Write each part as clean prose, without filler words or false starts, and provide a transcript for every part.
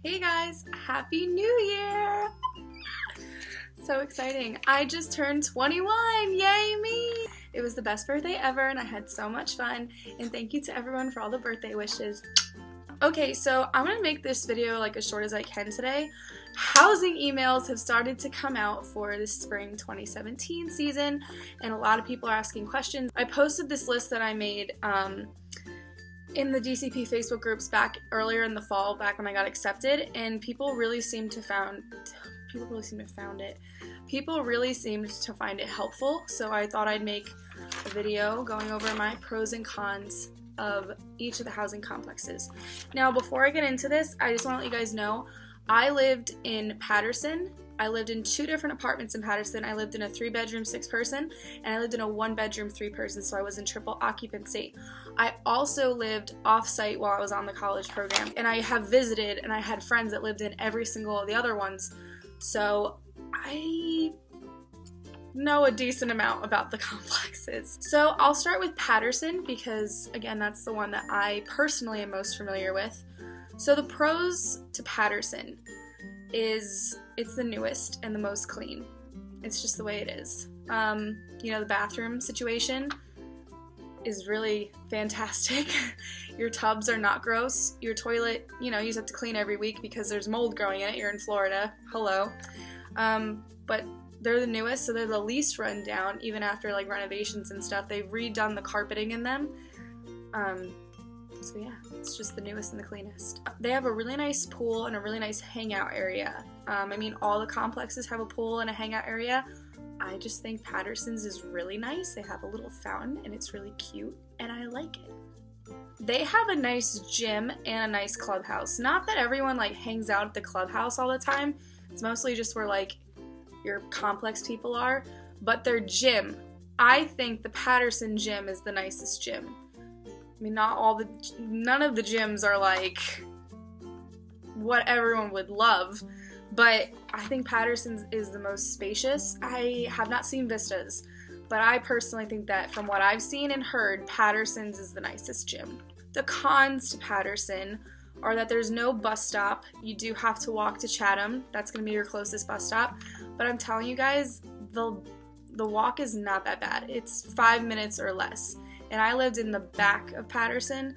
Hey guys, Happy New Year! So exciting. I just turned 21, yay me! It was the best birthday ever and I had so much fun, and thank you to everyone for all the birthday wishes. Okay, so I'm gonna make this video like as short as I can today. Housing emails have started to come out for the spring 2017 season, and a lot of people are asking questions. I posted this list that I made in the DCP Facebook groups back earlier in the fall, back when I got accepted, and people really seemed to find it helpful, so I thought I'd make a video going over my pros and cons of each of the housing complexes. Now, before I get into this, I just want to let you guys know, I lived in Patterson. I lived in 2 different apartments in Patterson. I lived in a 3-bedroom, 6-person, and I lived in a 1-bedroom, 3-person, so I was in triple occupancy. I also lived off-site while I was on the college program, and I have visited, and I had friends that lived in every single of the other ones, so I know a decent amount about the complexes. So I'll start with Patterson because, again, that's the one that I personally am most familiar with. So the pros to Patterson is it's the newest and the most clean. It's just the way it is. You know, the bathroom situation is really fantastic. Your tubs are not gross. Your toilet, you know, you just have to clean every week because there's mold growing in it. You're in Florida. Hello. But they're the newest, so they're the least run down, even after like renovations and stuff. They've redone the carpeting in them. So yeah, it's just the newest and the cleanest. They have a really nice pool and a really nice hangout area. I mean, all the complexes have a pool and a hangout area. I just think Patterson's is really nice. They have a little fountain and it's really cute and I like it. They have a nice gym and a nice clubhouse. Not that everyone like hangs out at the clubhouse all the time. It's mostly just where like your complex people are, but their gym, I think the Patterson gym is the nicest gym. I mean, none of the gyms are like what everyone would love, but I think Patterson's is the most spacious. I have not seen Vista's, but I personally think that from what I've seen and heard, Patterson's is the nicest gym. The cons to Patterson are that there's no bus stop. You do have to walk to Chatham. That's going to be your closest bus stop. But I'm telling you guys, the walk is not that bad. It's 5 minutes or less. And I lived in the back of Patterson.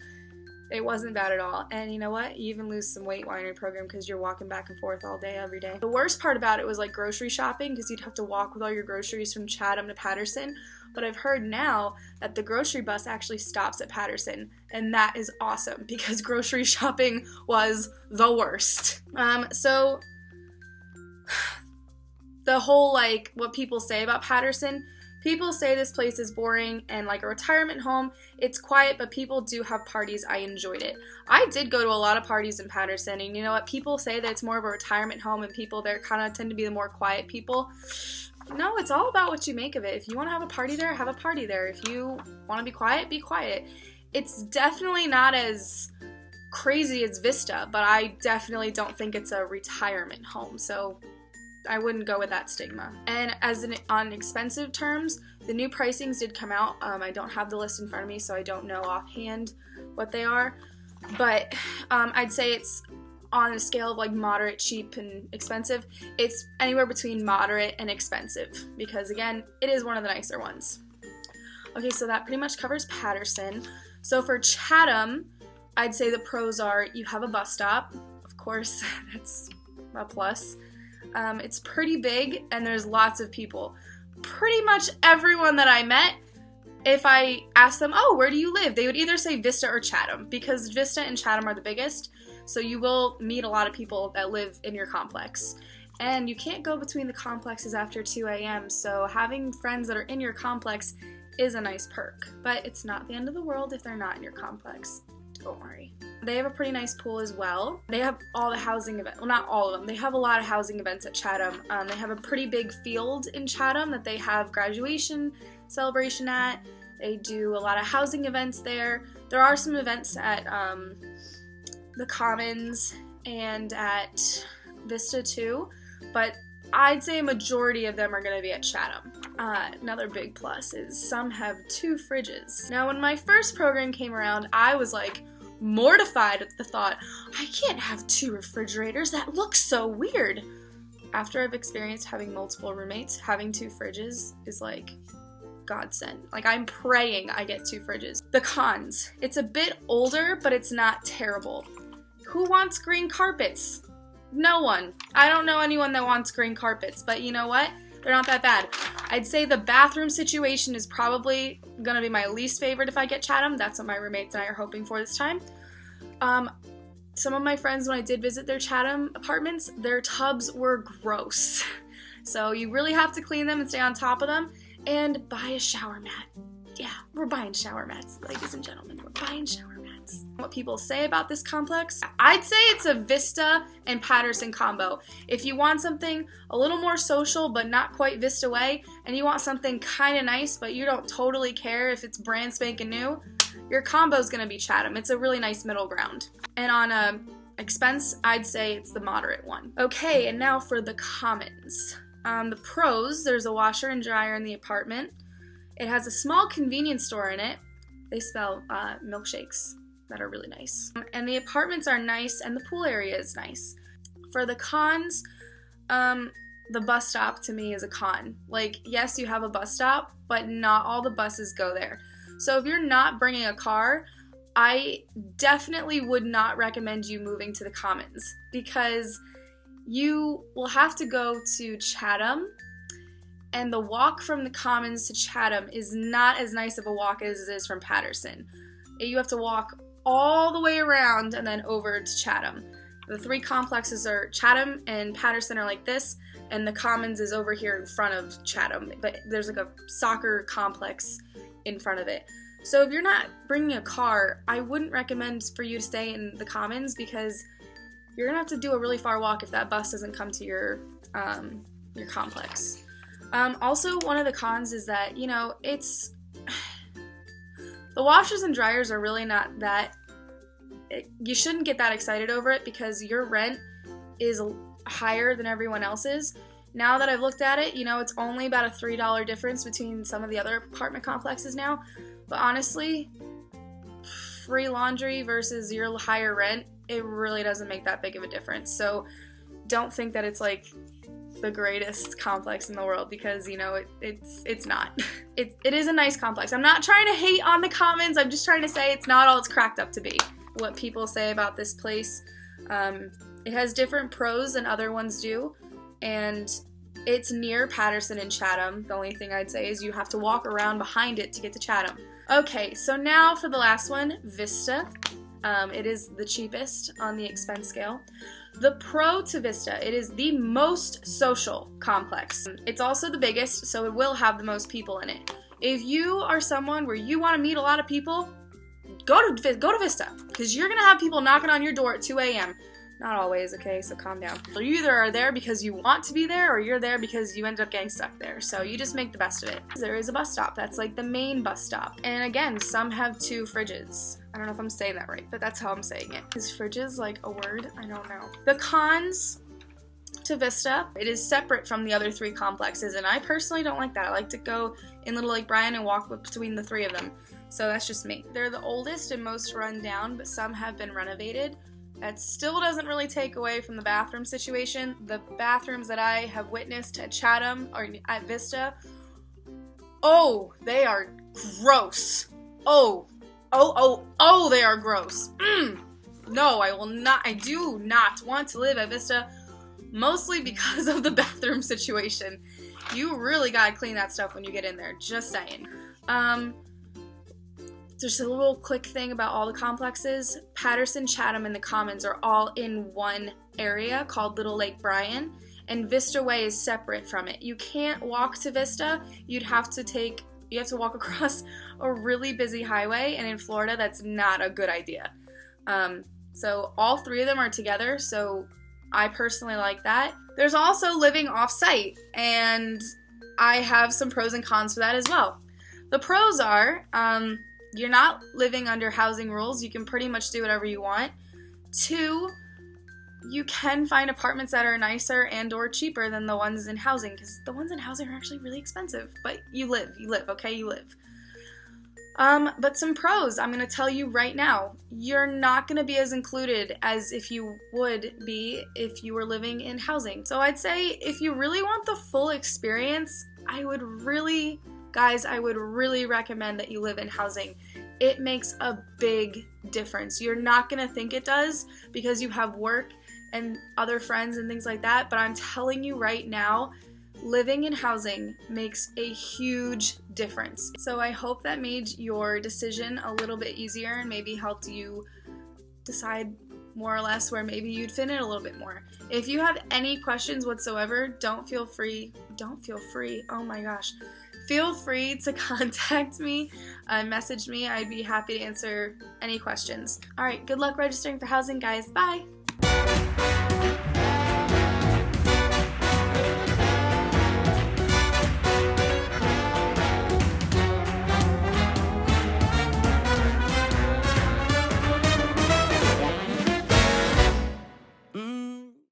It wasn't bad at all. And you know what? You even lose some weight while you're in a program because you're walking back and forth all day, every day. The worst part about it was like grocery shopping because you'd have to walk with all your groceries from Chatham to Patterson. But I've heard now that the grocery bus actually stops at Patterson. And that is awesome because grocery shopping was the worst. So the whole like what people say about Patterson, people say this place is boring and like a retirement home. It's quiet, but people do have parties. I enjoyed it. I did go to a lot of parties in Patterson, and you know what? People say that it's more of a retirement home and people there kind of tend to be the more quiet people. No, it's all about what you make of it. If you want to have a party there, have a party there. If you want to be quiet, be quiet. It's definitely not as crazy as Vista, but I definitely don't think it's a retirement home. So I wouldn't go with that stigma. And on expensive terms, the new pricings did come out. I don't have the list in front of me, so I don't know offhand what they are. But I'd say it's on a scale of like moderate, cheap, and expensive. It's anywhere between moderate and expensive because, again, it is one of the nicer ones. Okay, so that pretty much covers Patterson. So for Chatham, I'd say the pros are you have a bus stop. Of course, that's a plus. It's pretty big and there's lots of people. Pretty much everyone that I met, if I asked them, oh, where do you live? They would either say Vista or Chatham because Vista and Chatham are the biggest. So you will meet a lot of people that live in your complex. And you can't go between the complexes after 2 a.m. So having friends that are in your complex is a nice perk. But it's not the end of the world if they're not in your complex. Don't worry. They have a pretty nice pool as well. They have all the housing events. Well, not all of them. They have a lot of housing events at Chatham. They have a pretty big field in Chatham that they have graduation celebration at. They do a lot of housing events there. There are some events at the Commons and at Vista too, but I'd say a majority of them are going to be at Chatham. Another big plus is some have 2 fridges. Now, when my first program came around, I was like, mortified at the thought, I can't have 2 refrigerators, that looks so weird. After I've experienced having multiple roommates, having 2 fridges is like godsend. Like, I'm praying I get 2 fridges. The cons. It's a bit older, but it's not terrible. Who wants green carpets? No one. I don't know anyone that wants green carpets, but you know what? They're not that bad. I'd say the bathroom situation is probably gonna be my least favorite if I get Chatham. That's what my roommates and I are hoping for this time. Some of my friends, when I did visit their Chatham apartments, their tubs were gross. So you really have to clean them and stay on top of them, and buy a shower mat. Yeah, we're buying shower mats, ladies and gentlemen. We're buying shower mats. What people say about this complex? I'd say it's a Vista and Patterson combo. If you want something a little more social but not quite Vista way, and you want something kind of nice but you don't totally care if it's brand spanking new, your combo's gonna be Chatham. It's a really nice middle ground. And on expense, I'd say it's the moderate one. Okay, and now for the commons. The pros, there's a washer and dryer in the apartment. It has a small convenience store in it. They sell milkshakes that are really nice. And the apartments are nice, and the pool area is nice. For the cons, the bus stop to me is a con. Like, yes, you have a bus stop, but not all the buses go there. So if you're not bringing a car, I definitely would not recommend you moving to the Commons, because you will have to go to Chatham, and the walk from the Commons to Chatham is not as nice of a walk as it is from Patterson. You have to walk all the way around and then over to Chatham. The 3 complexes are Chatham and Patterson are like this, and the Commons is over here in front of Chatham, but there's like a soccer complex in front of it. So if you're not bringing a car, I wouldn't recommend for you to stay in the Commons, because you're gonna have to do a really far walk if that bus doesn't come to your complex. Also, one of the cons is that, you know, it's the washers and dryers are really not that, you shouldn't get that excited over it, because your rent is higher than everyone else's. Now that I've looked at it, you know, it's only about a $3 difference between some of the other apartment complexes now. But honestly, free laundry versus your higher rent, it really doesn't make that big of a difference. So don't think that it's like the greatest complex in the world, because, you know, it's not. It is a nice complex. I'm not trying to hate on the Commons. I'm just trying to say it's not all it's cracked up to be. What people say about this place, it has different pros than other ones do, and it's near Patterson and Chatham. The only thing I'd say is you have to walk around behind it to get to Chatham. Okay, so now for the last one, Vista. It is the cheapest on the expense scale. The pro to Vista, it is the most social complex. It's also the biggest, so it will have the most people in it. If you are someone where you want to meet a lot of people, go to Vista, because you're going to have people knocking on your door at 2 a.m. Not always, okay, so calm down. You either are there because you want to be there, or you're there because you ended up getting stuck there. So you just make the best of it. There is a bus stop. That's like the main bus stop. And again, some have 2 fridges. I don't know if I'm saying that right, but that's how I'm saying it. Is fridges like a word? I don't know. The cons to Vista, it is separate from the other 3 complexes, and I personally don't like that. I like to go in Little Lake Bryan and walk between the 3 of them. So that's just me. They're the oldest and most run down, but some have been renovated. That still doesn't really take away from the bathroom situation. The bathrooms that I have witnessed at Chatham or at Vista, oh, they are gross. Oh, they are gross. No, I do not want to live at Vista, mostly because of the bathroom situation. You really gotta clean that stuff when you get in there, just saying. Just a little quick thing about all the complexes. Patterson, Chatham, and the Commons are all in one area called Little Lake Bryan, and Vista Way is separate from it. You can't walk to Vista. You have to walk across a really busy highway, and in Florida, that's not a good idea. So all 3 of them are together, so I personally like that. There's also living off-site, and I have some pros and cons for that as well. The pros are, you're not living under housing rules. You can pretty much do whatever you want. 2, you can find apartments that are nicer and or cheaper than the ones in housing, because the ones in housing are actually really expensive. But you live, okay? You live. But some pros, I'm going to tell you right now. You're not going to be as included as if you would be if you were living in housing. So I'd say if you really want the full experience, I would really recommend that you live in housing. It makes a big difference. You're not going to think it does because you have work and other friends and things like that, but I'm telling you right now, living in housing makes a huge difference. So I hope that made your decision a little bit easier and maybe helped you decide more or less where maybe you'd fit in a little bit more. If you have any questions whatsoever, feel free to contact me, message me. I'd be happy to answer any questions. All right, good luck registering for housing, guys. Bye!